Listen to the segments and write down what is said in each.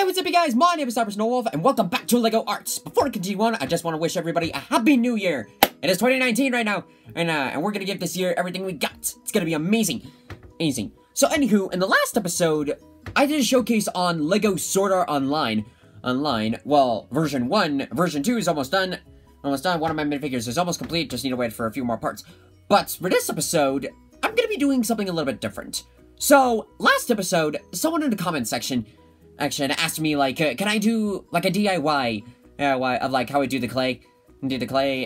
What's up, you guys? My name is Wolf, and welcome back to LEGO Arts. Before I continue on, I just want to wish everybody a happy new year. It is 2019 right now, and we're gonna give this year everything we got. It's gonna be amazing. Amazing. So, anywho, in the last episode, I did a showcase on LEGO Sword Art Online. Well, version 1. Version 2 is almost done. One of my minifigures is almost complete, just need to wait for a few more parts. But for this episode, I'm gonna be doing something a little bit different. So, last episode, someone in the comment section asked me, like, can I do, like, a DIY, of, like, how I do the clay,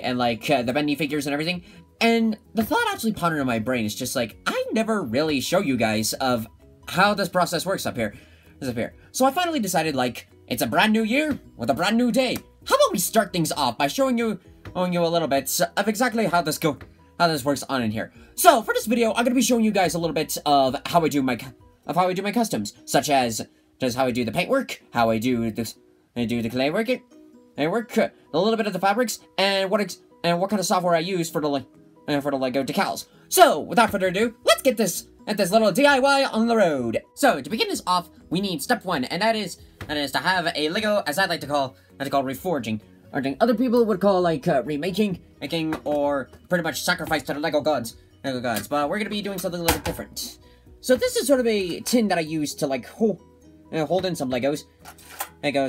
and, like, the bendy figures and everything, and the thought actually pondered in my brain. It's just, like, I never really show you guys of how this process works up here. So I finally decided, like, it's a brand new year with a brand new day. How about we start things off by showing you a little bit of exactly how this works on in here. So, for this video, I'm gonna be showing you guys a little bit of how I do my customs, such as just how I do the paintwork, how I do the clay work, a little bit of the fabrics, and what kind of software I use for the LEGO decals. So, without further ado, let's get this little DIY on the road. So, to begin this off, we need step 1, and that is to have a LEGO, as I like to call reforging. Or other people would call, like, remaking, or pretty much sacrifice to the LEGO gods. But we're gonna be doing something a little different. So this is sort of a tin that I use to, like, hold in some Legos,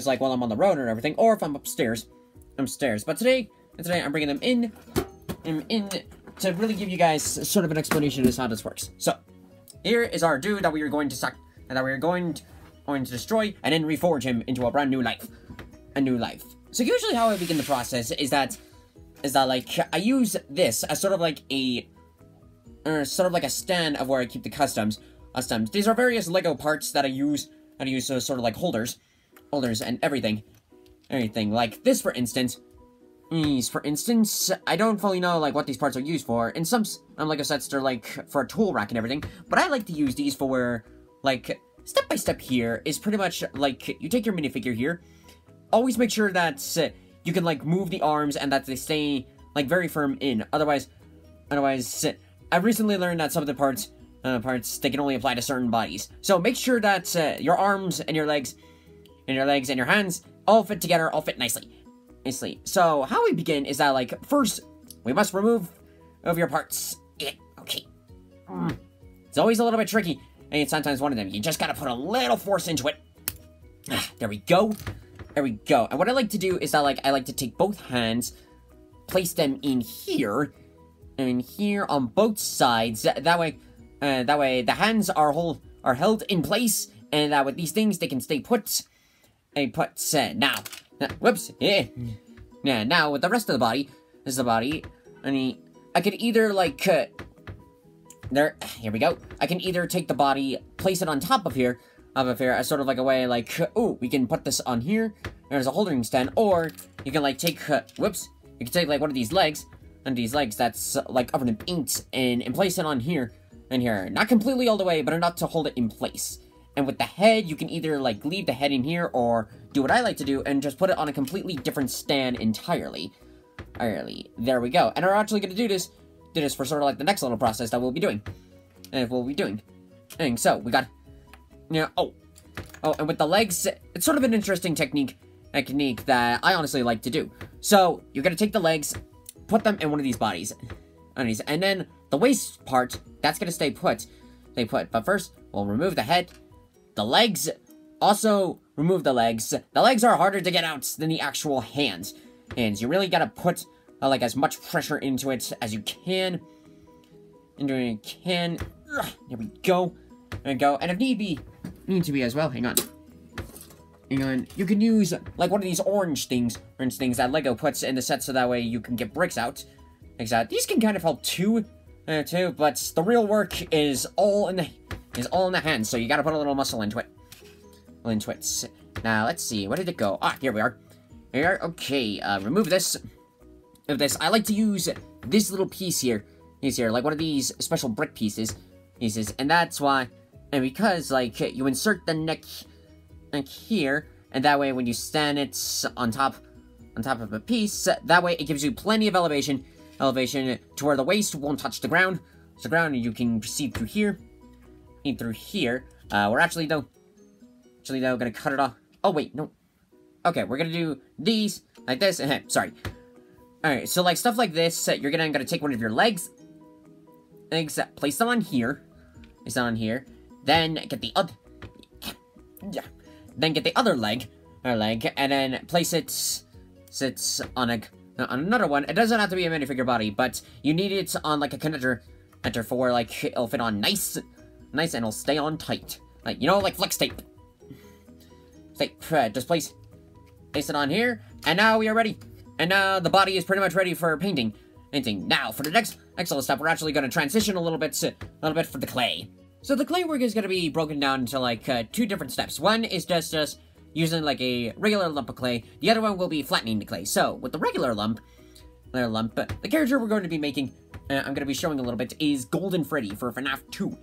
like, while I'm on the road and everything, or if I'm upstairs. But today I'm bringing them in to really give you guys sort of an explanation as to how this works. So, here is our dude that we are going to destroy, and then reforge him into a brand new life. So usually how I begin the process is that like, I use this as sort of like a stand of where I keep the customs. These are various LEGO parts that I use as sort of like holders and everything. Like this, for instance. I don't fully know, like, what these parts are used for. In some LEGO sets, they're, like, for a tool rack and everything. But I like to use these for, like, step by step here is pretty much, like, you take your minifigure here. Always make sure that you can, like, move the arms and that they stay, like, very firm in. Otherwise, I've recently learned that some of the parts, they can only apply to certain bodies. So make sure that your arms and your legs and your hands all fit together, all fit nicely. So how we begin is that, like, first we must remove your parts. Yeah, okay. It's always a little bit tricky, and it's sometimes one of them. You just gotta put a little force into it. There we go. And what I like to do is that, like, I like to take both hands, place them in here, and here on both sides. That way the hands are held in place, and that with these things they can stay put. Whoops. Yeah. Now with the rest of the body, this is the body. I could either, like, here we go. I can either take the body, place it on top of here, as sort of like a way, like, ooh, we can put this on here. There's a holding stand, or you can, like, take, you can take, like, one of these legs, that's, like, covered in paint, and place it on here, and here. Not completely all the way, but enough to hold it in place. And with the head, you can either, like, leave the head in here, or do what I like to do, and just put it on a completely different stand entirely. There we go. And we're actually going to do this for sort of, like, the next little process that we'll be doing. And so, we got, and with the legs, it's sort of an interesting technique that I honestly like to do. So, you're going to take the legs, put them in one of these bodies, and then the waist part, that's going to stay put. But first, we'll remove the head. The legs, also remove the legs. The legs are harder to get out than the actual hands. You really gotta put, like, as much pressure into it as you can. There we go. And if need to be as well, hang on. You can use, like, one of these orange things that LEGO puts in the set so that way you can get bricks out. These can kind of help too, but the real work is all in the hands, so you gotta put a little muscle into it. Now, let's see, where did it go? Ah, here we are. Okay, remove this. I like to use this little piece here. Like one of these special brick pieces. And that's why, and because, like, you insert the neck here, and that way when you stand it on top of a piece, that way it gives you plenty of elevation to where the waist won't touch the ground. And you can proceed through here. We're actually though gonna cut it off. Oh, wait, no. Okay, we're gonna do these like this. Sorry. Alright, so like stuff like this, you're gonna take one of your legs. Place it on here. Place it on here. Then get the other... Yeah. Then get the other leg. And then place it... Sits on another one. It doesn't have to be a minifigure body, but you need it on like a connector for like it'll fit on nice and it'll stay on tight. Like, you know, like flex tape. Just place it on here, and now we are ready. And now the body is pretty much ready for painting. Now, for the next little step, we're actually going to transition a little bit for the clay. So the clay work is going to be broken down into like 2 different steps. One is just using like a regular lump of clay. The other one will be flattening the clay. So with the regular lump, the character we're going to be making, I'm going to be showing a little bit, is Golden Freddy for FNAF 2.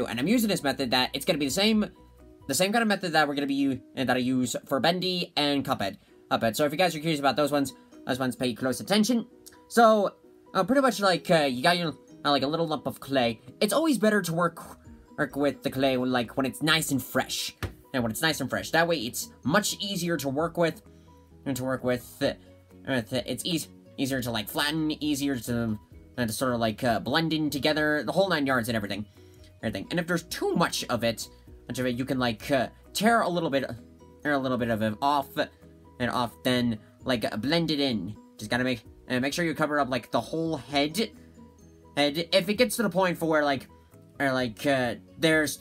And I'm using this method that it's going to be the same kind of method that we're going to be that I use for Bendy and Cuphead. So if you guys are curious about those ones pay close attention. So pretty much like you got your like a little lump of clay. It's always better to work with the clay when it's nice and fresh. And when it's nice and fresh, that way it's much easier to work with. It's easier to like flatten, easier to sort of like blend in together, the whole 9 yards and everything. And if there's too much of it, you can like tear a little bit of it off, then like blend it in. Just gotta make sure you cover up like the whole head. And if it gets to the point for where there's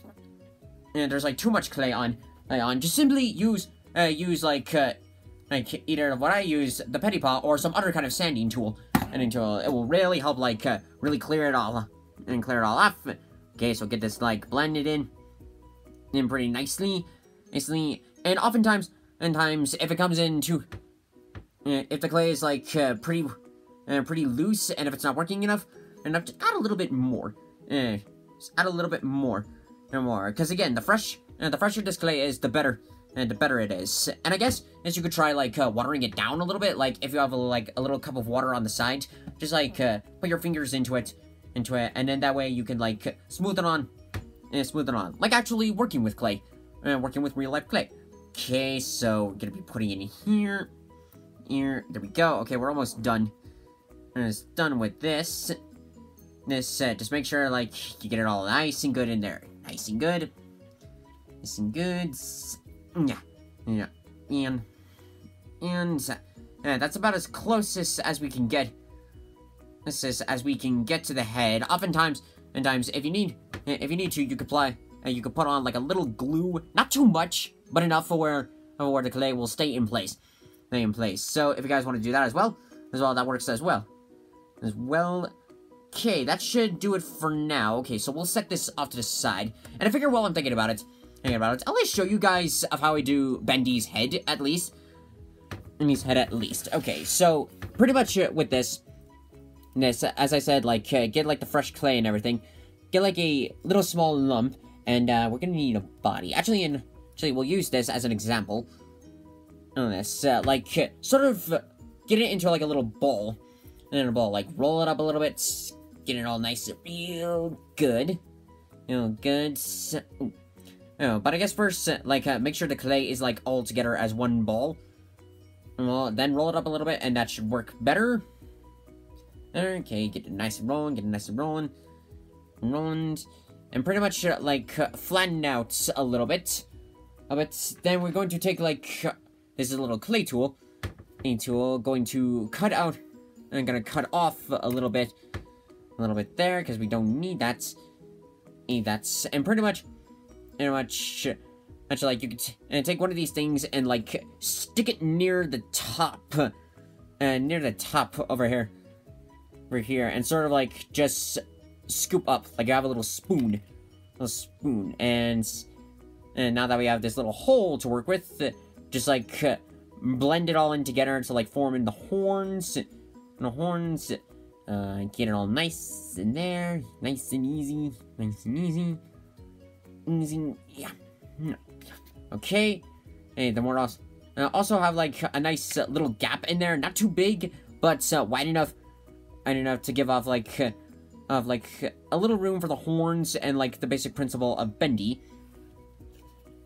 like too much clay on, just simply use like either what I use, the Petty Paw, or some other kind of sanding tool. And it will really help like really clear it all off. Okay, so get this like blended in pretty nicely. And oftentimes if it comes in too, if the clay is like pretty loose, and if it's not working enough, just add a little bit more. Just add a little bit more. Because again, the fresher this clay is, the better it is. And I guess you could try like watering it down a little bit. Like if you have a little cup of water on the side, just like put your fingers into it, and then that way you can like smooth it on, like actually working with clay, working with real life clay. Okay, so we're gonna be putting it in here. There we go. Okay, we're almost done. Almost done with this. Just make sure like you get it all nice and good in there. Nice and good. Yeah. And that's about as close as we can get. This is as we can get to the head. Oftentimes, if you need to, you could put on like a little glue, not too much, but enough for where the clay will stay in place. So if you guys want to do that as well, that works as well. Okay, that should do it for now. Okay, so we'll set this off to the side. And I figure while I'm thinking about it, I'll just show you guys of how I do Bendy's head, at least. Okay, so pretty much with this, as I said, like, get like the fresh clay and everything. Get like a little small lump, and we're gonna need a body. Actually, we'll use this as an example. On this, sort of get it into like a little ball. And in a ball, like, roll it up a little bit, get it all nice and real good. But I guess first, make sure the clay is, like, all together as one ball. Well, then roll it up a little bit, and that should work better. Okay, get it nice and rolling. And pretty much, flatten out a little bit. Then we're going to take, this is a little clay tool. Going to cut out. I'm gonna cut off a little bit there, because we don't need that. And pretty much, like, you could take one of these things and, like, stick it near the top, over here, and sort of, like, just scoop up, like you have a little spoon, and now that we have this little hole to work with, just, like, blend it all in together to, like, form in the horns. Get it all nice in there, nice and easy, yeah. Okay, hey, then we're also have like a nice little gap in there, not too big, but wide enough to give off like a little room for the horns and like the basic principle of Bendy.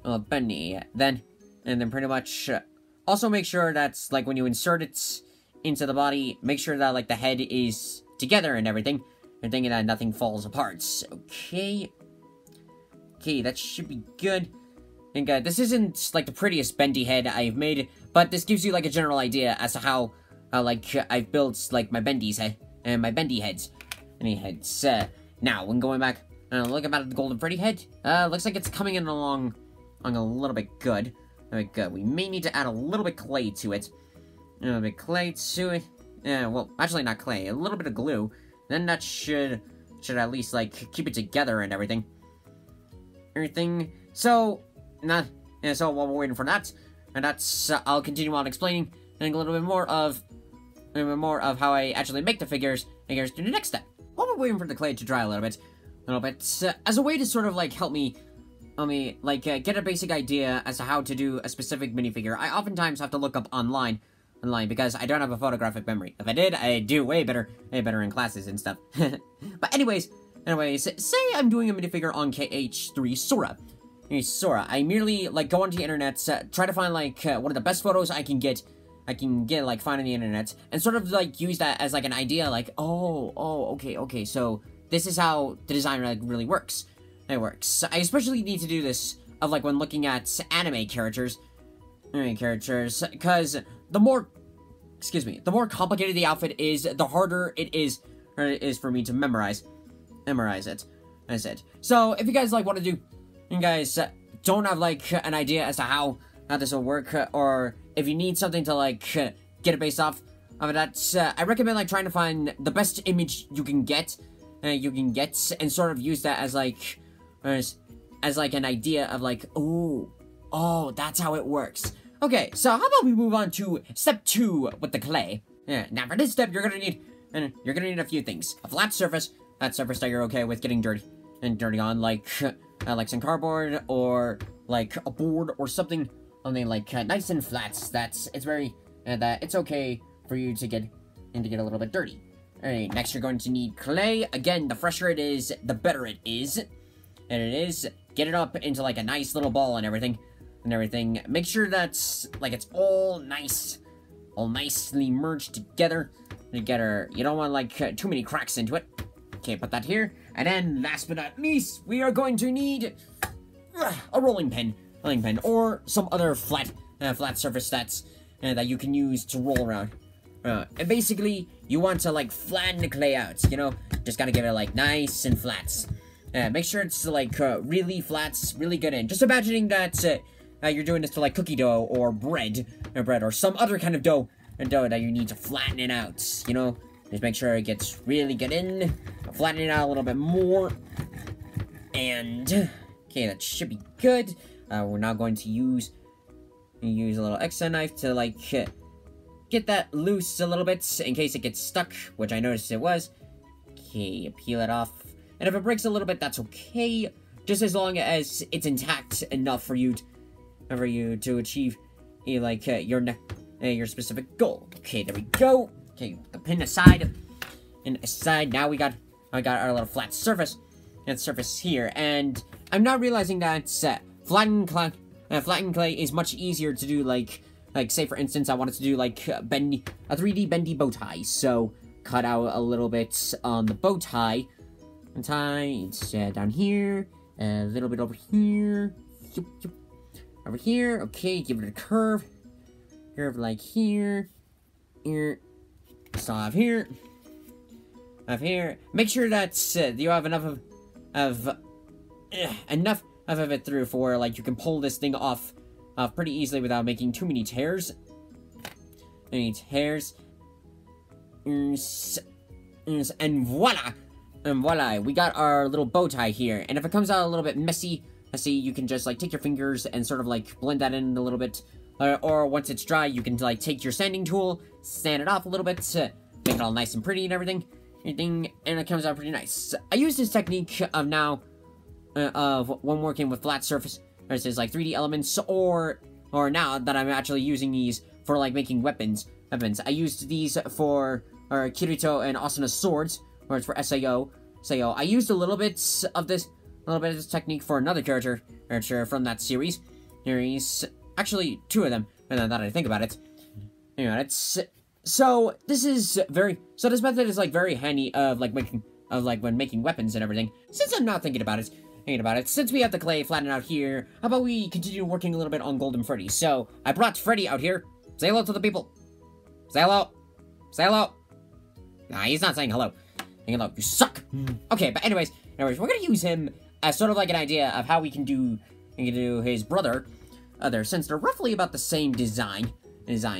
Then And then pretty much, also make sure that's, like, when you insert it into the body, make sure that, like, the head is together and everything. And thinking that nothing falls apart. Okay. Okay, that should be good. And this isn't, like, the prettiest bendy head I've made, but this gives you, like, a general idea as to how, like, I've built, like, my bendy heads. Any heads. Now, when going back, looking at the Golden Freddy head, looks like it's coming in along a little bit good. Good. We may need to add a little bit clay to it. A little bit clay to it. Well, actually not clay. A little bit of glue. Then that should at least, like, keep it together and everything. So, so while we're waiting for that, and that's, I'll continue on explaining a little bit more of how I actually make the figures to the next step. While we're waiting for the clay to dry a little bit, as a way to sort of, like, help me, get a basic idea as to how to do a specific minifigure, I oftentimes have to look up online, because I don't have a photographic memory. If I did, I'd do way better in classes and stuff. But anyways, say I'm doing a minifigure on KH3 Sora. I merely, like, go onto the internet, try to find, like, one of the best photos I can get, like, find on the internet, and sort of, like, use that as, like, an idea, like, okay, so this is how the design, like, really works. It works. I especially need to do this of, like, when looking at anime characters, because the more complicated the outfit is, the harder it is for me to memorize it. That's it. So, if you guys, like, want to do, you guys don't have, like, an idea as to how this will work, or if you need something to, like, get it based off of that, I recommend, like, trying to find the best image you can get, and sort of use that as, like, an idea of, like, oh, that's how it works. Okay, so how about we move on to step 2 with the clay. Now for this step, you're gonna need a few things. A flat surface that you're okay with getting dirty on, like some cardboard, or like a board or something like nice and flat. That it's okay for you to get a little bit dirty. Alright, next you're going to need clay. Again, the fresher it is, the better it is. Get it up into, like, a nice little ball and everything. Make sure that's, like, it's all nicely merged together. You don't want, like, too many cracks into it. Okay, put that here. And then, last but not least, we are going to need a rolling pin, or some other flat surface that you can use to roll around. And basically, you want to, like, flatten the clay out, just gotta give it, like, nice and flat. Make sure it's, like, really flat, really good in. Just imagining that, you're doing this to, like, cookie dough, or bread, or some other kind of dough that you need to flatten it out, Just make sure it gets really good in, flatten it out a little bit more, and, okay, that should be good. We're now going to use a little X-Acto knife to, like, get that loose a little bit, in case it gets stuck, which I noticed it was. Okay, peel it off. And if it breaks a little bit, that's okay, just as long as it's intact enough for you to achieve, your specific goal. Okay, there we go. Okay, the pin aside, now I got our little flat surface, here, and I'm now realizing that flattened clay is much easier to do, like say for instance, I wanted to do, like, a 3D bendy bow tie, so cut out a little bit on the bow tie. It's down here, a little bit over here, over here. Okay, give it a curve, like here, so up here. Make sure that you have enough of it through for, like, you can pull this thing off pretty easily without making too many tears. And voila! We got our little bow tie here. And if it comes out a little bit messy, you can just, like, take your fingers and sort of, like, blend that in a little bit. Or once it's dry, you can, like, take your sanding tool, sand it off a little bit, make it all nice and pretty and everything, and it comes out pretty nice. I use this technique of when working with flat surface versus, like, 3D elements, or now that I'm actually using these for, like, making weapons. I used these for Kirito and Asuna's swords, or it's for SAO. I used a little bit of this technique for another character from that series. Actually, 2 of them, and then that I think about it. Anyway, it's... So, this method is, like, very handy of, like, when making weapons and everything. Since I'm not thinking about it, since we have the clay flattened out here, how about we continue working a little bit on Golden Freddy? So, I brought Freddy out here. Say hello to the people. Say hello. Say hello. Nah, he's not saying hello. Saying hello. You suck. Okay, but anyways, we're gonna use him as sort of like an idea of how we can do his brother, since they're roughly about the same design.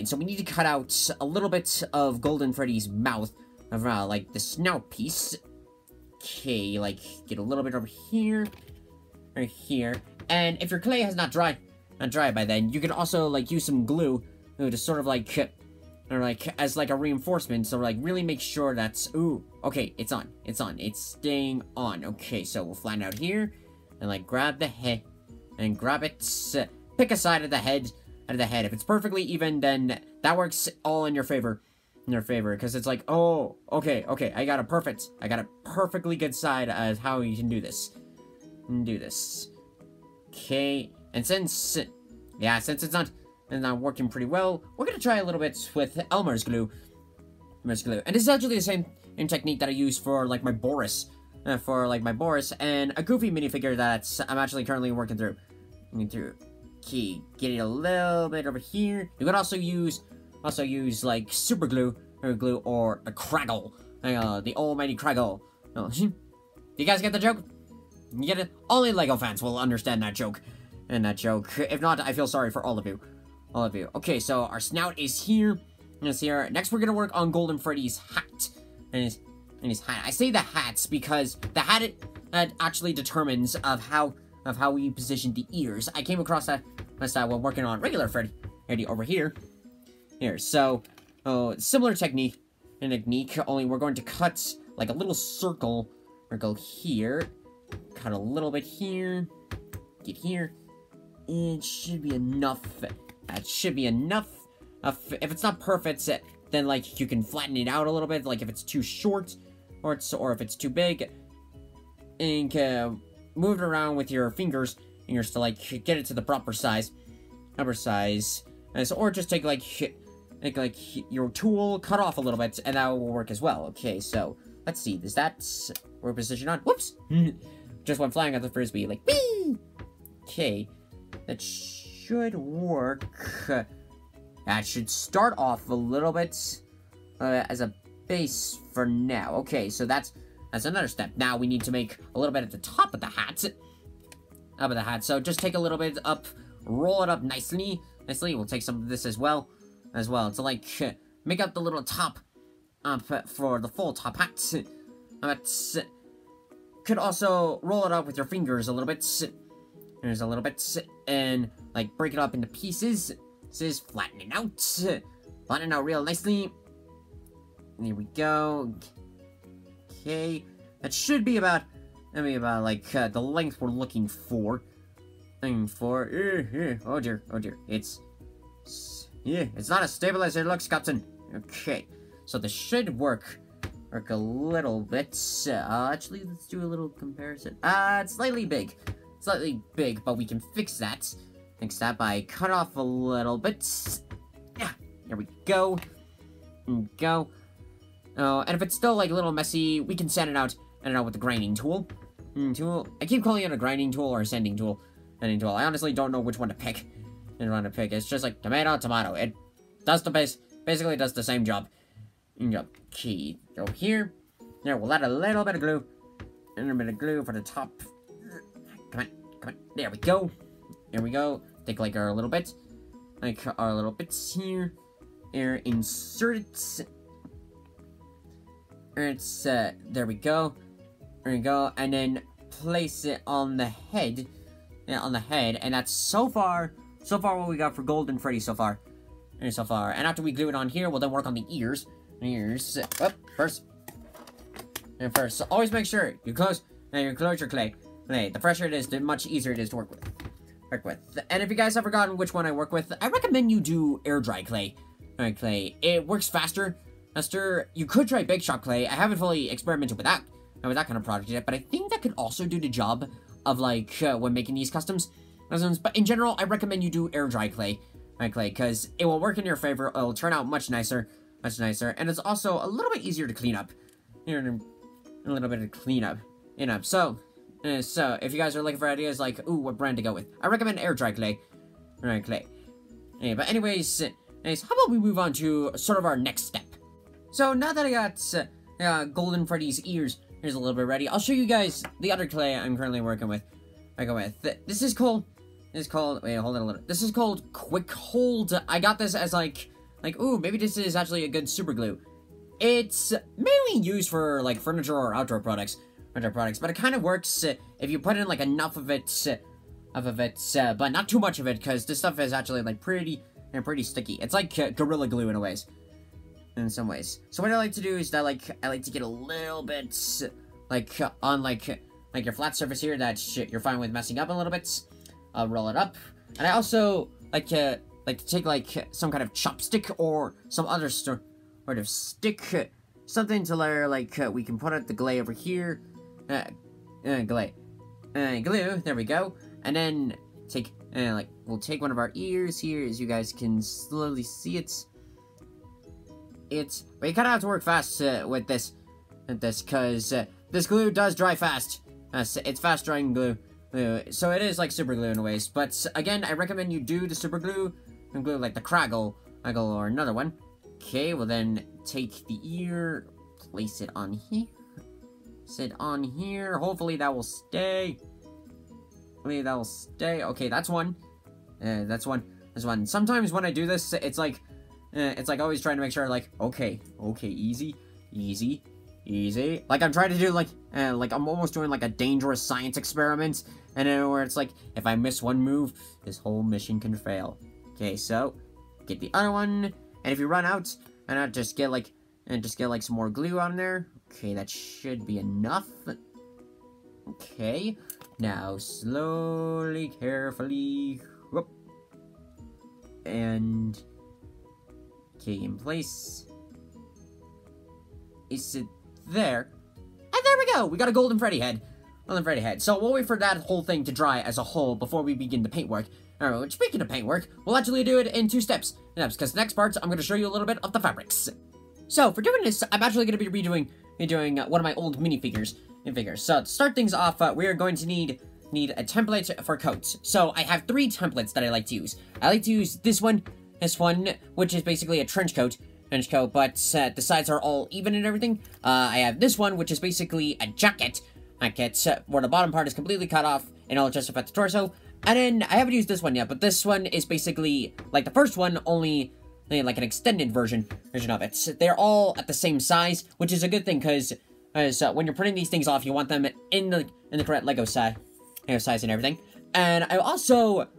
So we need to cut out a little bit of Golden Freddy's mouth, of like the snout piece. Okay, like get a little bit over here, right here. And if your clay has not dried by then, you can also like use some glue to sort of like, or like as like a reinforcement. So like really make sure that's okay. It's on. It's staying on. Okay, so we'll flatten out here and like grab the head and grab it. Pick a side of the head. If it's perfectly even, then that works all in your favor. Because it's like, oh, okay, I got a perfectly good side as how you can do this. Okay, and since it's not working pretty well, we're gonna try a little bit with Elmer's glue. And this is actually the same technique that I use for like my Boris, and a Goofy minifigure that I'm actually currently working through. Okay, get it a little bit over here. You could also use like super glue or a Craggle, the almighty Craggle. Oh, you guys get the joke? You get it? Only Lego fans will understand that joke. If not, I feel sorry for all of you. Okay, so our snout is here. Next, we're gonna work on Golden Freddy's hat and his hat. I say the hats because the hat actually determines of how we position the ears. I came across that while working on regular Freddy over here. So, similar technique, only we're going to cut like a little circle, or go here, cut a little bit here, get here. It should be enough. That should be enough. If it's not perfect, then like you can flatten it out a little bit, like if it's too short, or if it's too big, and move it around with your fingers to like get it to the proper size. Or just take like your tool, cut off a little bit, and that will work as well. Okay, so let's see. Does that we're positioned on? Whoops! Just went flying at the frisbee, like whee! Okay, that should work. That should start off a little bit as a base for now. Okay, so that's another step. Now we need to make a little bit at the top of the hat. So just take a little bit up, roll it up nicely. We'll take some of this as well. To like make up the little top for the full top hat. Could also roll it up with your fingers a little bit. There's a little bit, and like break it up into pieces. Flatten it out real nicely. There we go. Okay, that should be about like the length we're looking for. Oh dear, it's not as stable as it looks, Captain. Okay, so this should work a little bit. Actually, let's do a little comparison. It's slightly big, but we can fix that. By cut off a little bit. Yeah, there we go. And if it's still like a little messy, we can sand it out with the grinding tool. I keep calling it a grinding tool or a sanding tool. I honestly don't know which one to pick. It's just like tomato. It does basically does the same job. Okay, go here. There, we'll add a little bit of glue. And a bit of glue for the top. Come on. There we go. Take like our little bits. Here. Insert it. There we go. And then place it on the head. And that's so far what we got for Golden Freddy so far. And after we glue it on here, we'll then work on the ears. First, so always make sure you close your clay. The fresher it is, the much easier it is to work with. And if you guys have forgotten which one I work with, I recommend you do air dry clay. It works faster. You could try bake shop clay. I haven't fully experimented with that kind of product yet, but I think that could also do the job of like when making these customs. But in general, I recommend you do air dry clay. Because it will work in your favor. It'll turn out much nicer. And it's also a little bit easier to clean up. A little bit of cleanup. So if you guys are looking for ideas like, ooh, what brand to go with, I recommend air dry clay. Yeah, but anyways, how about we move on to sort of our next step? So now that I got Golden Freddy's ears, here's a little bit ready. I'll show you guys the other clay I'm currently working with. This is called, wait, hold on a little. This is called Quick Hold. I got this as like, ooh, maybe this is actually a good super glue. It's mainly used for like furniture or outdoor products, but it kind of works if you put in like enough of it, but not too much of it, because this stuff is actually like pretty sticky. It's like Gorilla Glue in some ways. So what I like to do is that I like to get a little bit on like your flat surface here that you're fine with messing up a little bit. I'll roll it up, and I also like to take like some kind of chopstick or some other sort of stick, something to where like we can put out the glue over here, glue. There we go, and then take we'll take one of our ears here, as you guys can slowly see it. But you kind of have to work fast with this, because this glue does dry fast. It's fast drying glue. So it is like super glue in a ways, but again, I recommend you do the super glue and glue like the Craggle or another one. Okay, well then take the ear, place it on here. Sit on here. Hopefully that will stay. Okay, that's one. That's one. Sometimes when I do this, it's like always trying to make sure like, okay, easy. Like I'm trying to do like I'm almost doing like a dangerous science experiment, and then where it's like, if I miss one move, this whole mission can fail. Okay, so get the other one, and if you run out, and I just get like some more glue on there. Okay, that should be enough. Okay, now slowly, carefully, whoop, and okay, in place. Is it there? And there we go! We got a Golden Freddy head. So we'll wait for that whole thing to dry as a whole before we begin the paintwork. Alright, speaking of paintwork, we'll actually do it in two steps. Because the next part, I'm going to show you a little bit of the fabrics. So for doing this, I'm actually going to be redoing one of my old minifigures. So to start things off, we are going to need a template for coats. So I have 3 templates that I like to use. I like to use this one, which is basically a trench coat, but the sides are all even and everything. I have this one, which is basically a jacket, where the bottom part is completely cut off and all just about the torso. And then I haven't used this one yet, but this one is basically like the first one, only like an extended version of it. They're all at the same size, which is a good thing, because when you're printing these things off, you want them in the correct Lego size and everything. And I also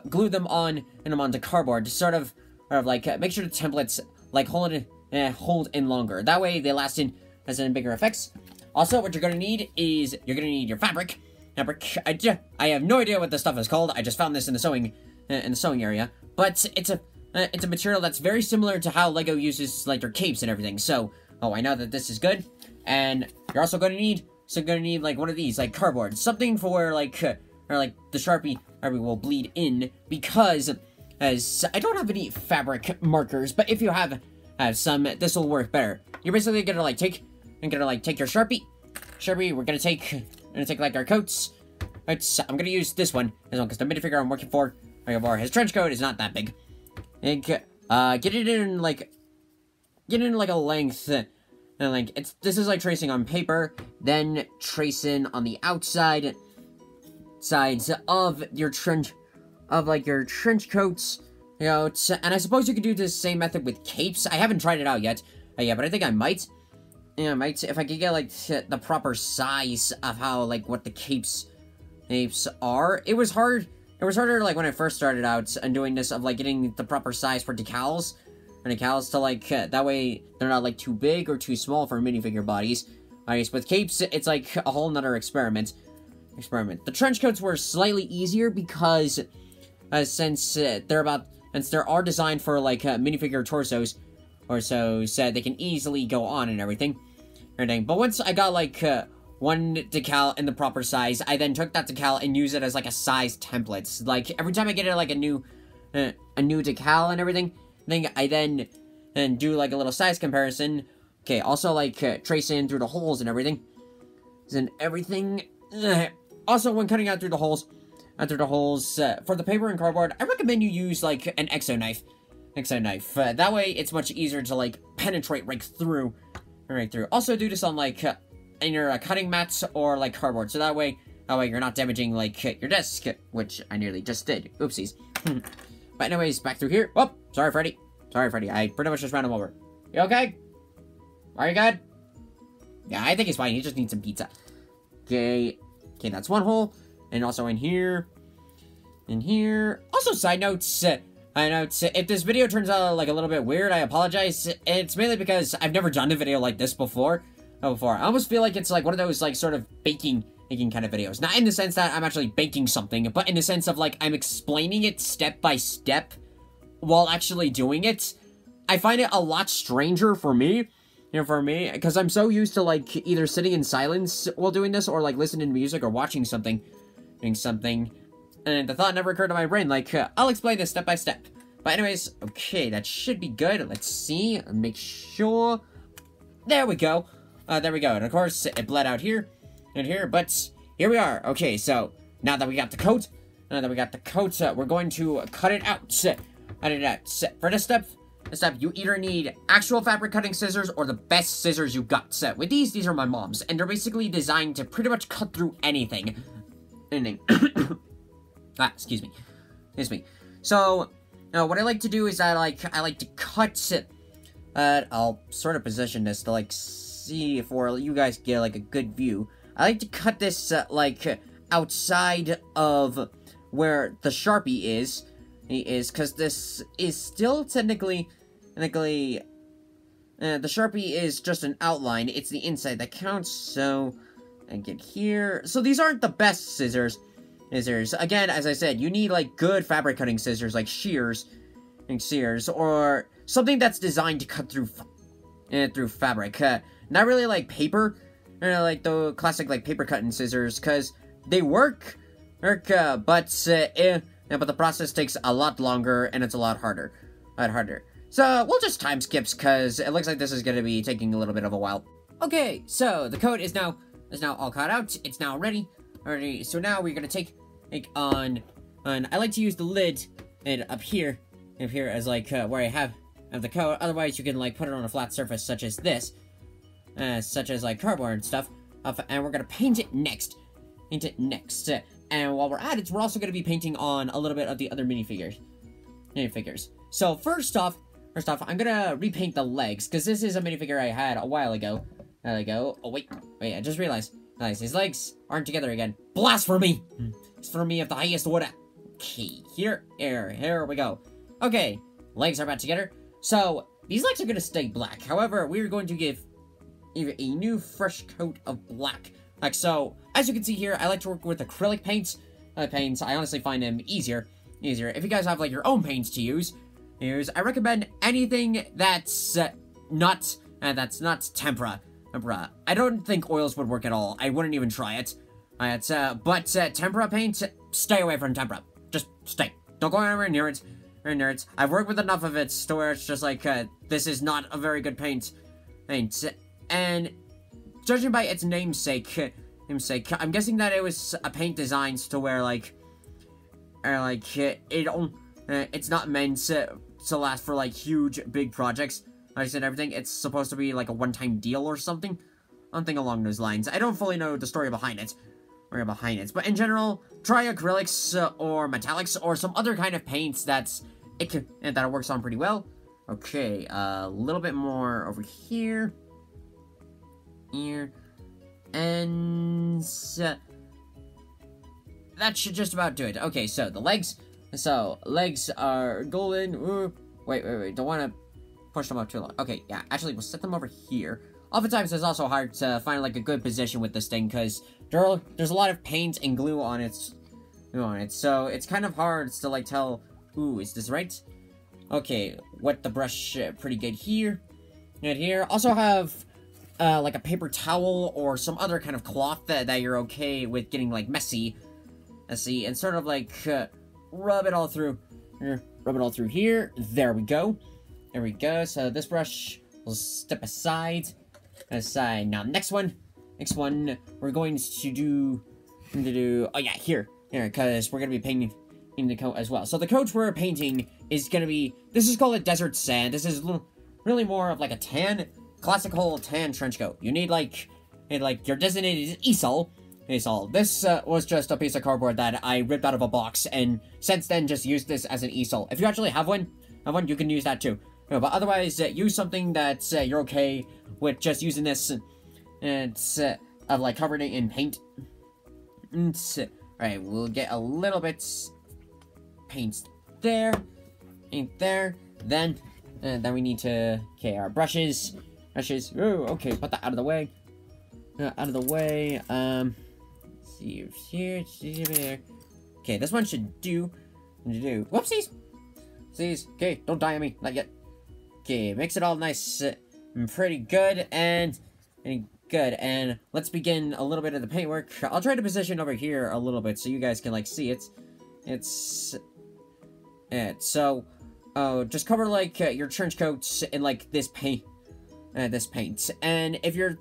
glue them onto cardboard to sort of like make sure the templates like hold in longer. That way they last in bigger effects. Also, what you're gonna need is your fabric. I have no idea what this stuff is called. I just found this in the sewing area, but it's a material that's very similar to how Lego uses like their capes and everything. So, I know that this is good. And you're also gonna need like one of these, like cardboard, something for like the Sharpie will bleed in, because as I don't have any fabric markers, but if you have some, this will work better. You're basically gonna take your Sharpie. We're gonna take like our coats. I'm gonna use this one because the minifigure I'm working for, his trench coat is not that big. And get it in like a length, and like this is like tracing on paper, then tracing on the outside sides of your trench coats. And I suppose you could do the same method with capes. I haven't tried it out yet. But I think I might. Yeah, if I could get like the proper size of how like what the capes are. It was harder like when I first started out and doing this, of like getting the proper size for decals to like that way they're not like too big or too small for minifigure bodies. With capes, it's like a whole nother experiment. The trench coats were slightly easier because since they are designed for like minifigure torsos or so they can easily go on and everything. But once I got like one decal in the proper size. I then took that decal and used it as like a size template. Like every time I get it like a new decal and everything, I then do like a little size comparison. Okay, also like trace in through the holes and everything. Also, when cutting out through the holes, for the paper and cardboard, I recommend you use like an X-O knife. That way, it's much easier to like penetrate right through. Also, do this on like in your cutting mats or like cardboard, so that way you're not damaging like your desk, which I nearly just did. Oopsies. But anyways, back through here. Oh, sorry, Freddy. I pretty much just ran him over. You okay? Are you good? Yeah, I think he's fine. He just needs some pizza. Okay, that's one hole. And also in here. Also, side notes. If this video turns out like a little bit weird, I apologize. It's mainly because I've never done a video like this before. I almost feel like it's like one of those like sort of baking kind of videos. Not in the sense that I'm actually baking something, but in the sense of like I'm explaining it step by step while actually doing it. I find it a lot stranger for me. Because I'm so used to, like, either sitting in silence while doing this, or, like, listening to music or watching something, and the thought never occurred to my brain, like, I'll explain this step by step. But anyways, okay, that should be good. Let's see, make sure. There we go. And of course, it bled out here, and here, but here we are. Okay, so, now that we got the coat, we're going to cut it out. For this step, you either need actual fabric cutting scissors or the best scissors you got. With these are my mom's, and they're basically designed to pretty much cut through anything. Excuse me. So, what I like to do is I like to cut it. I'll sort of position this to like see if you guys get like a good view. I like to cut this like outside of where the Sharpie is. Because this is still technically, the Sharpie is just an outline. It's the inside that counts, so I get here. So these aren't the best scissors. Again, as I said, you need, like, good fabric cutting scissors, like shears, or something that's designed to cut through fabric. Not really like paper, or like the classic, like, paper cutting scissors, because they work, but the process takes a lot longer, and it's a lot harder. So, we'll just time skips, because it looks like this is going to be taking a little bit of a while. Okay, so, the coat is now all cut out. It's now ready. So now we're going to take on, I like to use the lid, and up here as, like, where I have the coat. Otherwise, you can, like, put it on a flat surface, such as this. Such as, like, cardboard and stuff. And we're going to paint it next. And while we're at it, we're also going to be painting on a little bit of the other minifigures. So first off, I'm going to repaint the legs, because this is a minifigure I had a while ago. Oh, wait, I just realized. Nice, his legs aren't together again. Blasphemy! Blasphemy of the highest order. Okay, here we go. Okay, legs are back together. So, these legs are going to stay black. However, we're going to give a new fresh coat of black. Like so, as you can see here, I like to work with acrylic paints. I honestly find them easier. If you guys have like your own paints to use, I recommend anything that's not tempera. I don't think oils would work at all. I wouldn't even try it. But tempera paint, stay away from tempera. Just stay. Don't go anywhere near it. I've worked with enough of it to where it's just like, this is not a very good paint. And judging by its namesake, I'm guessing that it was a paint designed to where, it's not meant to last for, like, huge, big projects. Like I said, everything, it's supposed to be, like, a one-time deal or something. Something along those lines. I don't fully know the story behind it. But in general, try acrylics or metallics or some other kind of paints that it works on pretty well. Okay, a little bit more over here. And that should just about do it. Okay, so the legs. So legs are golden. Ooh, wait. Don't want to push them up too long. Okay, yeah. Actually, we'll set them over here. Oftentimes, it's also hard to find like a good position with this thing because there's a lot of paint and glue on it. So it's kind of hard to like tell. Ooh, is this right? Okay, wet the brush pretty good here. And here, also have like a paper towel or some other kind of cloth that you're okay with getting, like, messy, and sort of, like, rub it all through. Rub it all through here. There we go. There we go. So this brush will step aside. Now, next one, we're going to do, oh yeah, here, because we're going to be painting in the coat as well. So the coat we're painting is going to be, this is called a desert sand. This is really more of like a tan, classical tan trench coat. You need like your designated easel. This was just a piece of cardboard that I ripped out of a box, and since then just used this as an easel. If you actually have one, you can use that too. But otherwise, use something that you're okay with just using this, and of like covering it in paint. Alright, we'll get a little bit paint there, then we need to, okay, our brushes, oh, okay, put that out of the way, see here, okay, this one should do, whoopsies, okay, don't die on me, not yet, okay, makes it all nice, pretty good, and let's begin a little bit of the paintwork. I'll try to position over here a little bit so you guys can, like, see it. So, just cover, like, your trench coats in, like, this paint, and if you're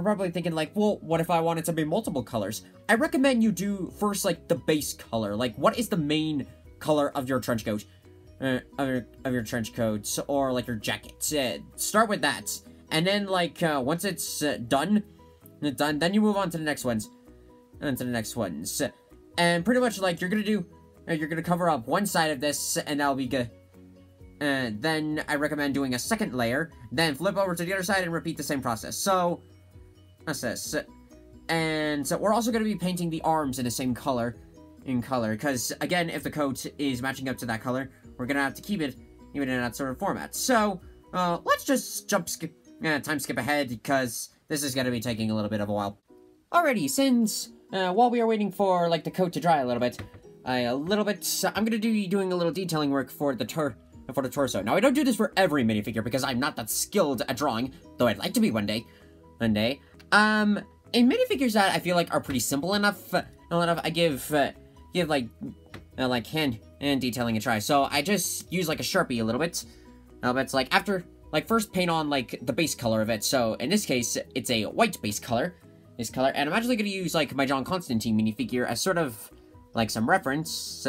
probably thinking, like, well, what if I want it to be multiple colors? I recommend you do first, like, the base color. Like, what is the main color of your trench coat? Of your trench coat, or, like, your jacket. Start with that. And then, like, once it's done, then you move on to the next ones. And pretty much, like, you're gonna cover up one side of this, and that'll be good. Then I recommend doing a second layer, then flip over to the other side and repeat the same process. So, that's this. And so we're also gonna be painting the arms in the same color, because, again, if the coat is matching up to that color, we're gonna have to keep it even in that sort of format. So, let's just time skip ahead, because this is gonna be taking a little bit of a while. Alrighty, since, while we are waiting for, like, the coat to dry a little bit, I'm gonna be doing a little detailing work for the torso. Now, I don't do this for every minifigure, because I'm not that skilled at drawing, though I'd like to be one day. In minifigures that I feel like are pretty simple enough, I give like hand detailing a try. So I just use like a Sharpie a little bit. It's like after, like, first paint on like the base color of it. So in this case, it's a white base color. And I'm actually gonna use like my John Constantine minifigure as sort of like some reference,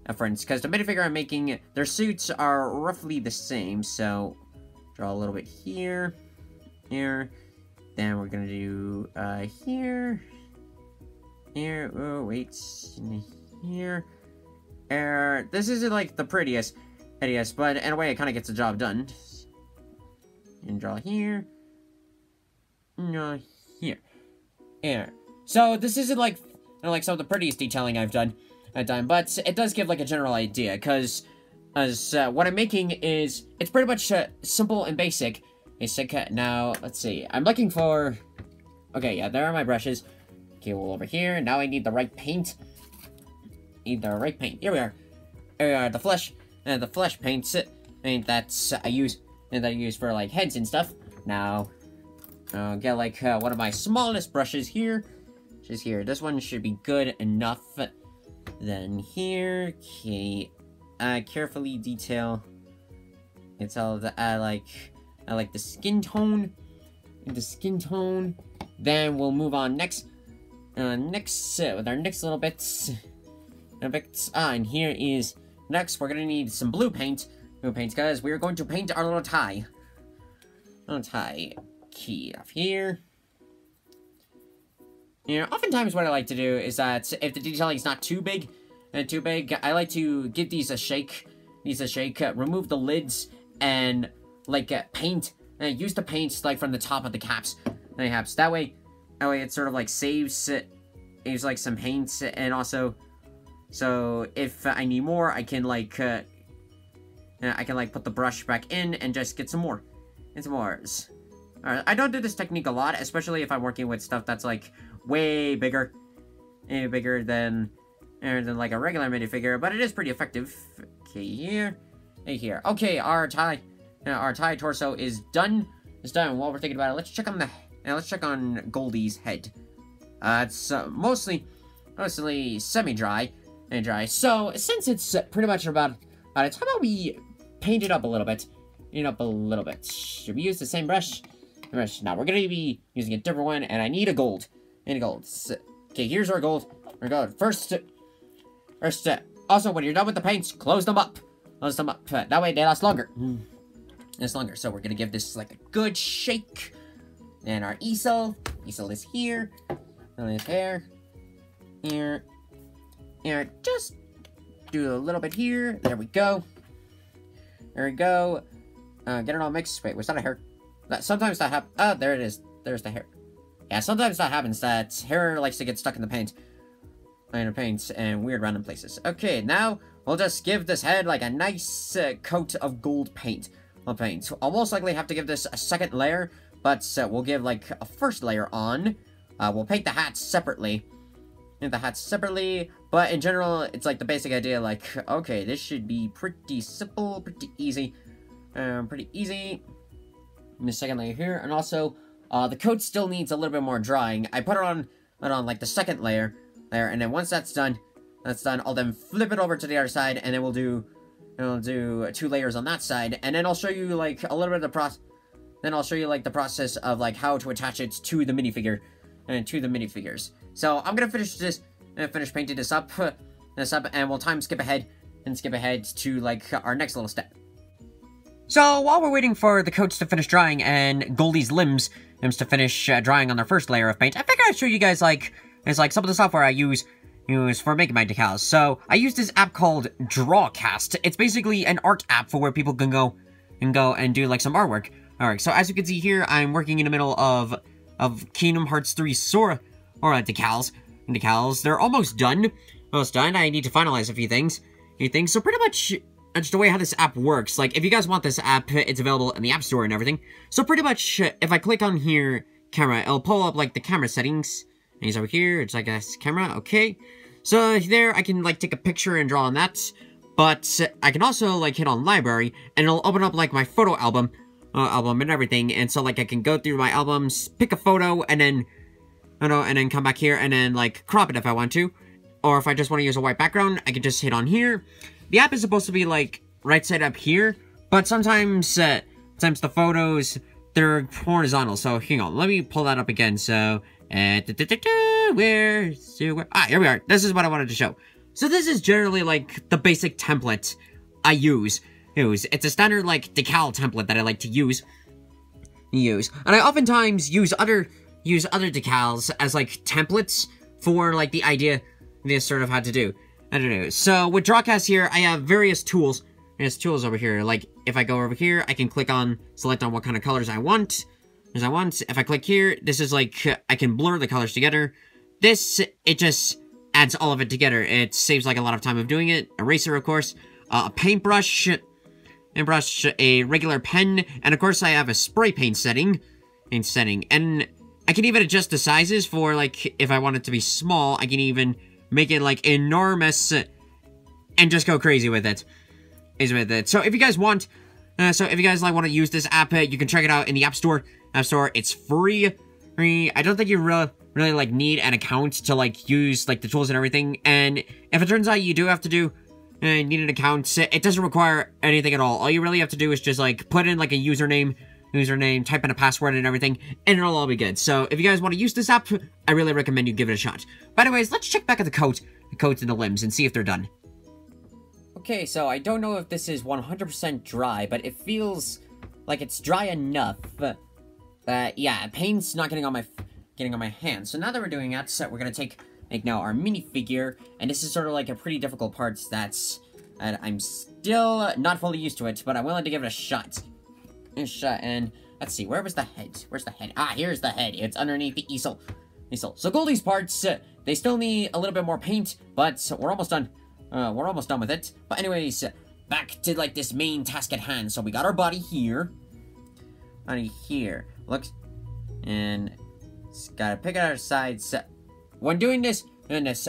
because the minifigure I'm making, their suits are roughly the same. So draw a little bit here. Then we're gonna do here. Oh wait, here. This isn't like the prettiest, but in a way it kind of gets the job done. And draw here. Here. So this isn't like some of the prettiest detailing I've done, but it does give like a general idea, because what I'm making is, it's pretty much simple and basic. Now, let's see. I'm looking for, okay, yeah, there are my brushes. Okay, well, over here. Now I need the right paint. Here we are. The flesh paints. And that's I use for like heads and stuff. Now, I'll get like one of my smallest brushes here. Just here. This one should be good enough. Then here, okay. Carefully detail. It's all the I like the skin tone. Then we'll move on next with our next little bits. And here is next. We're gonna need some blue paint, because we're going to paint our little tie. Key off here. Oftentimes what I like to do is that if the detailing is not too big, I like to give these a shake. Remove the lids and like paint. Use the paint like from the top of the caps. That way it sort of like saves like some paint, and also, so if I need more, I can like put the brush back in and just get some more. Alright, I don't do this technique a lot, especially if I'm working with stuff that's like way bigger than like a regular minifigure, but it is pretty effective. Okay, here. Okay, our tie torso is done. it's done. While we're thinking about it, let's check on Goldie's head. It's mostly semi-dry and dry. So since it's pretty much about it, how about we paint it up a little bit? Should we use the same brush? Now we're gonna be using a different one, and I need a gold. So, okay, here's our gold. First, also, when you're done with the paints, close them up. That way they last longer. So we're gonna give this like a good shake. And our easel is here. And his hair. Here. Just do a little bit here. There we go. Get it all mixed. Wait, was that a hair? Sometimes that happens. Oh, there it is. There's the hair. Yeah, sometimes that happens. That hair likes to get stuck in the paint. And weird random places. Okay, now we'll just give this head like a nice coat of gold paint. I'll most likely have to give this a second layer, but we'll give like a first layer on. We'll paint the hats separately. But in general, it's like the basic idea, like, okay, this should be pretty simple, pretty easy. And the second layer here, and also, the coat still needs a little bit more drying. I put it on like the second layer there, and then once that's done, I'll then flip it over to the other side, and then we'll do 2 layers on that side, and then I'll show you like a little bit of the process. Then I'll show you like the process of like how to attach it to the minifigure and to the minifigures. So I'm gonna finish painting this up, and we'll time skip ahead to like our next little step. So while we're waiting for the coats to finish drying and Goldie's limbs to finish drying on their first layer of paint, I figured I'd show you guys like some of the software I use for making my decals. So I use this app called Drawcast. It's basically an art app for where people can go and do like some artwork. Alright, so as you can see here, I'm working in the middle of Kingdom Hearts 3 Sora decals. They're almost done. I need to finalize a few things. So pretty much that's the way how this app works. Like, if you guys want this app, it's available in the App Store and everything. So pretty much, if I click on here, camera, it'll pull up like the camera settings. And he's over here, it's like a camera, okay. So there, I can like take a picture and draw on that. But I can also like hit on library, and it'll open up like my photo album and everything. And so like I can go through my albums, pick a photo, and then come back here and then like crop it if I want to. Or if I just want to use a white background, I can just hit on here. The app is supposed to be like right side up here, but sometimes the photos, they're horizontal. So hang on, let me pull that up again. So where? Ah, here we are. This is what I wanted to show. So this is generally like the basic template I use. It's a standard like decal template that I like to use. And I oftentimes use other decals as like templates for like the idea they sort of had to do. I don't know. So with Drawcast here, I have various tools. There's tools over here. Like if I go over here, I can select on what kind of colors I want. If I click here, this is like I can blur the colors together. It just adds all of it together. It saves like a lot of time of doing it. Eraser, of course. A paintbrush, a regular pen, and of course I have a spray paint setting. And I can even adjust the sizes for like if I want it to be small, I can even make it like enormous and just go crazy with it. So if you guys want want to use this app, you can check it out in the App Store. It's free. I don't think you really like need an account to like use like the tools and everything. And if it turns out you do have to need an account, it doesn't require anything at all. All you really have to do is just like put in like a username, type in a password and everything, and it'll all be good. So if you guys want to use this app, I really recommend you give it a shot. But anyways, let's check back at the coats and the limbs and see if they're done. Okay, so I don't know if this is 100% dry, but it feels like it's dry enough. Yeah, paint's not getting on my hands. So now that we're doing that, we're gonna make now our minifigure, and this is sort of like a pretty difficult part that I'm still not fully used to it, but I'm willing to give it a shot. And let's see, where was the head? Where's the head? Ah, here's the head. It's underneath the easel. So Goldie's parts, they still need a little bit more paint, but we're almost done. We're almost done with it. But anyways, back to like this main task at hand. So we got our body here. Look, and it's gotta pick out our sides. When doing this,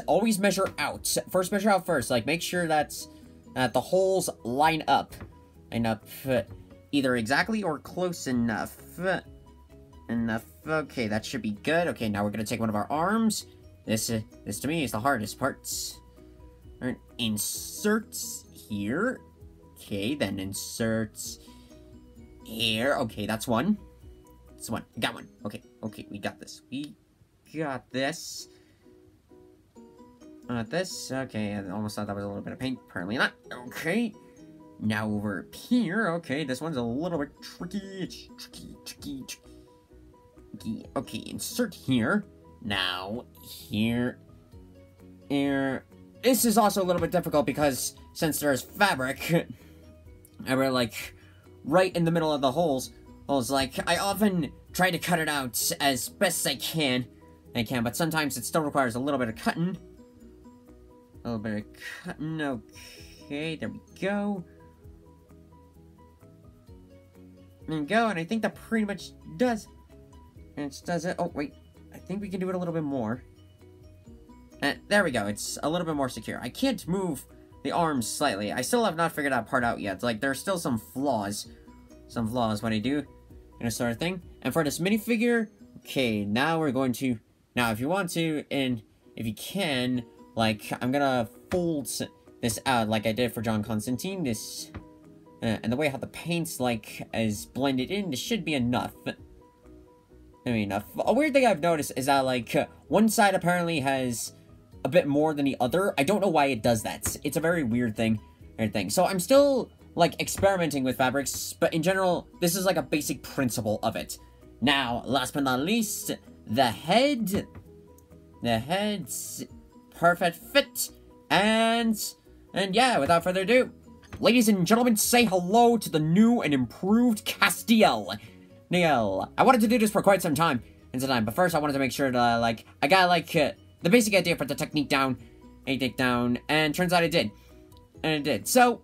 always measure out. First, measure out first. Like make sure that the holes line up. either exactly or close enough. Okay, that should be good. Okay, now we're gonna take one of our arms. This to me is the hardest part. Alright, inserts here. Okay, then inserts here. Okay, that's one. That's one. Got one. Okay, we got this. We got this. This. Okay, I almost thought that was a little bit of paint. Apparently not. Okay. Now over here. Okay, this one's a little bit tricky. It's tricky. Okay, insert here. Now, here. This is also a little bit difficult because since there's fabric, we're like right in the middle of the holes. Like, I often try to cut it out as best I can. But sometimes it still requires a little bit of cutting. Okay, there we go. And I think that pretty much does it. Oh, wait. I think we can do it a little bit more. There we go. It's a little bit more secure. I can't move the arms slightly. I still have not figured that part out yet. Like, there's still some flaws. When I do, sort of thing. And for this minifigure, okay, now we're going to... Now, if you want to, and if you can, like, I'm gonna fold this out like I did for John Constantine. This... and the way how the paint's, like, is blended in, this should be enough. A weird thing I've noticed is that, like, one side apparently has a bit more than the other. I don't know why it does that. It's a very weird thing. So I'm still, like, experimenting with fabrics, but in general, this is, like, a basic principle of it. Now, last but not least, the head. The head's perfect fit. And yeah, without further ado, ladies and gentlemen, say hello to the new and improved Castiel. I wanted to do this for quite some time, but first I wanted to make sure that, like, I got, like, the basic idea for the technique down, and turns out it did. And it did. So,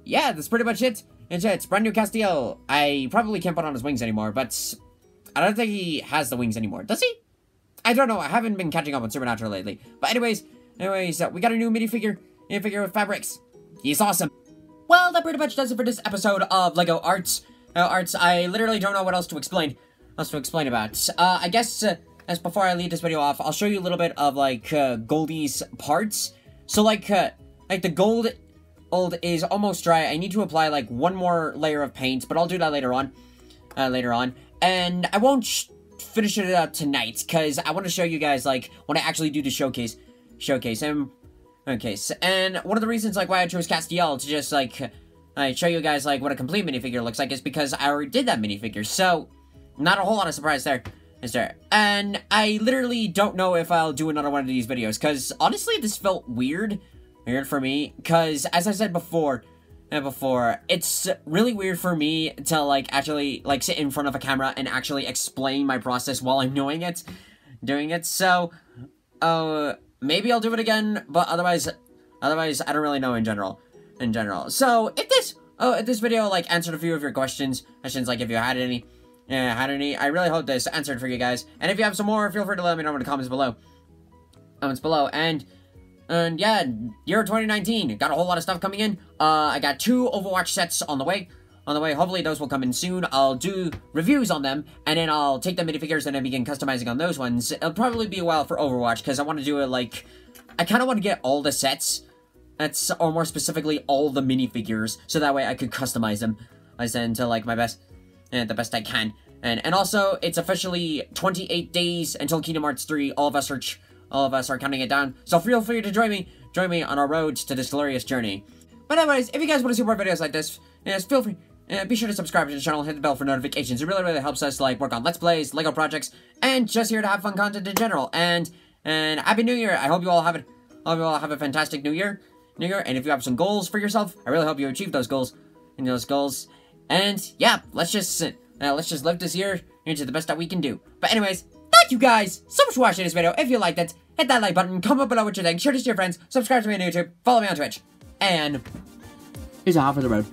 yeah, that's pretty much it. It's brand new Castiel. I probably can't put on his wings anymore, but I don't think he has the wings anymore. Does he? I don't know. I haven't been catching up on Supernatural lately. But anyways, we got a new minifigure with fabrics. He's awesome. Well, that pretty much does it for this episode of LEGO Arts. I literally don't know what else to explain about. I guess, as before I leave this video off, I'll show you a little bit of, like, Goldie's parts. So, like the gold is almost dry. I need to apply, like, one more layer of paint, but I'll do that later on. And I won't finish it up tonight, because I want to show you guys, like, when I actually do the showcase. And one of the reasons, like, why I chose Castiel to just, like, show you guys, like, what a complete minifigure looks like is because I already did that minifigure, so not a whole lot of surprise there, is there? And I literally don't know if I'll do another one of these videos, because honestly, this felt weird for me, because as I said before, it's really weird for me to, like, actually, like, sit in front of a camera and actually explain my process while I'm doing it, so, maybe I'll do it again, but otherwise, I don't really know in general. So, if this video, like, answered a few of your questions, like, if you had any, I really hope this answered for you guys, and if you have some more, feel free to let me know in the comments below, and yeah, year 2019, got a whole lot of stuff coming in. I got 2 Overwatch sets on the way. Hopefully those will come in soon. I'll do reviews on them, and then I'll take the minifigures and then begin customizing on those ones. It'll probably be a while for Overwatch, because I want to do it, like, I kind of want to get all the sets, or more specifically, all the minifigures, so that way I could customize them, to, like, my best, the best I can. And also, it's officially 28 days until Kingdom Hearts 3. All of us are counting it down, so feel free to join me on our road to this glorious journey. But anyways, if you guys want to see more videos like this, feel free. Be sure to subscribe to the channel, hit the bell for notifications. It really helps us, like, work on Let's Plays, LEGO projects, and just here to have fun content in general. And Happy New Year! I hope you all have a fantastic New Year. And if you have some goals for yourself, I really hope you achieve those goals. And yeah, let's just live this year into the best that we can do. But anyways, thank you guys so much for watching this video. If you liked it, hit that like button, comment below what you think, share this to your friends, subscribe to me on YouTube, follow me on Twitch, and here's a hop for the road.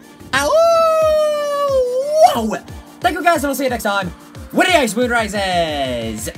Whoa! Thank you guys, and I'll see you next time. When the ice moon rises!